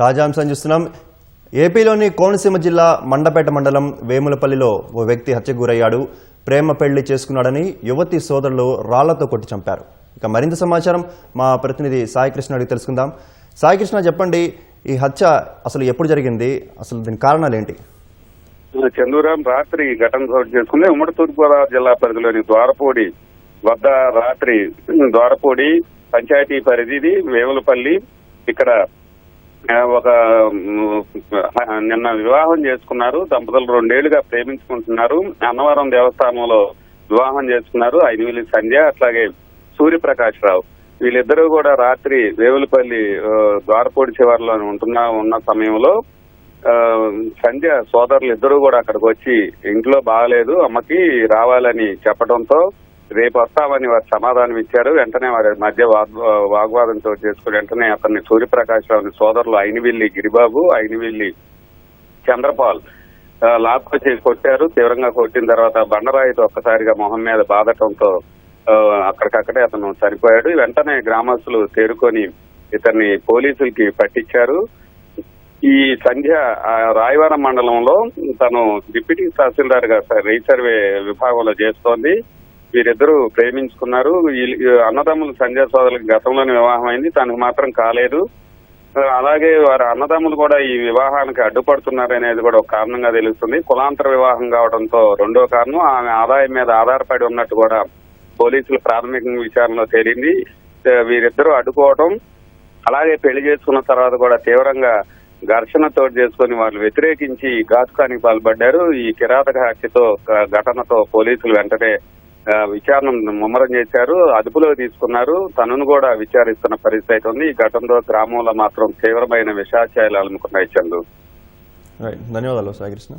తాజా అంశం చూస్తున్నాం. ఏపీలోని కోనసీమ జిల్లా మండపేట మండలం వేములపల్లిలో ఓ వ్యక్తి హత్యకు గురయ్యాడు. ప్రేమ పెళ్లి చేసుకున్నాడని యువతి సోదరులు రాళ్లతో కొట్టి చంపారు. ఇక మరింత సమాచారం మా ప్రతినిధి సాయికృష్ణ అడిగి తెలుసుకుందాం. సాయికృష్ణ, చెప్పండి, ఈ హత్య అసలు ఎప్పుడు జరిగింది, అసలు దీని కారణాలు ఏంటి? చందూరాం రాత్రి ఘటన చోటు చేసుకుంది. ఉమ్మడి తూర్పుగోదావరి జిల్లా పరిధిలోని ద్వారపూడి వద్ద రాత్రి ద్వారపూడి పంచాయతీ పరిధిది వేములపల్లి. ఇక్కడ ఒక నిన్న వివాహం చేసుకున్నారు. దంపతులు 2 ఏళ్లుగా ప్రేమించుకుంటున్నారు. అన్నవరం దేవస్థానంలో వివాహం చేసుకున్నారు. ఐనివిల్లి సంధ్య, అట్లాగే సూర్యప్రకాష్ రావు. వీళ్ళిద్దరూ కూడా రాత్రి వేములపల్లి ద్వారపూడి చివరిలో ఉన్న సమయంలో సంధ్య సోదరులు ఇద్దరు కూడా అక్కడికి వచ్చి ఇంట్లో బాగలేదు, అమ్మకి రావాలని చెప్పడంతో రేపు వస్తామని వారు సమాధానం ఇచ్చారు. వెంటనే వారి మధ్య వాగ్వాదంతో చేసుకుని వెంటనే అతన్ని సూర్యప్రకాష్ రావుని సోదరులు ఐనివిల్లి గిరిబాబు, ఐనివిల్లి చంద్రపాల్ లాక్కొచ్చి కొట్టారు. తీవ్రంగా కొట్టిన తర్వాత బండరాయితో ఒక్కసారిగా మొహం మీద బాధటంతో అక్కడికక్కడే అతను చనిపోయాడు. వెంటనే గ్రామస్తులు తేరుకొని ఇతన్ని పోలీసులకి పట్టించారు. ఈ సంధ్య రాయవరం మండలంలో తను డిప్యూటీ తహసీల్దార్ గా రీసర్వే విభాగంలో చేస్తోంది. వీరిద్దరూ ప్రేమించుకున్నారు. అన్నదమ్ములు సంధ్య సోదరులకు గతంలోనే వివాహం అయింది, తనకు మాత్రం కాలేదు. అలాగే వారి అన్నదమ్ములు కూడా ఈ వివాహానికి అడ్డుపడుతున్నారనేది కూడా ఒక కారణంగా తెలుస్తుంది. కులాంతర వివాహం కావడంతో రెండో కారణం ఆమె ఆదాయం మీద ఆధారపడి ఉన్నట్టు కూడా పోలీసులు ప్రాథమిక విచారణలో తేలింది. వీరిద్దరూ అడ్డుకోవడం, అలాగే పెళ్లి చేసుకున్న తర్వాత కూడా తీవ్రంగా ఘర్షణతో చేసుకుని వాళ్ళు వ్యతిరేకించి ఘాతుకానికి పాల్పడ్డారు. ఈ కిరాతక హత్యతో ఘటనతో పోలీసులు వెంటనే విచారణ ముమ్మరం చేశారు, అదుపులో తీసుకున్నారు. తనను కూడా విచారిస్తున్న పరిస్థితి ఉంది. ఈ ఘటనతో గ్రామంలో మాత్రం తీవ్రమైన విషాచారాలు అలుముకున్నాయి. చందు, ధన్యవాదాలు సాయికృష్ణ.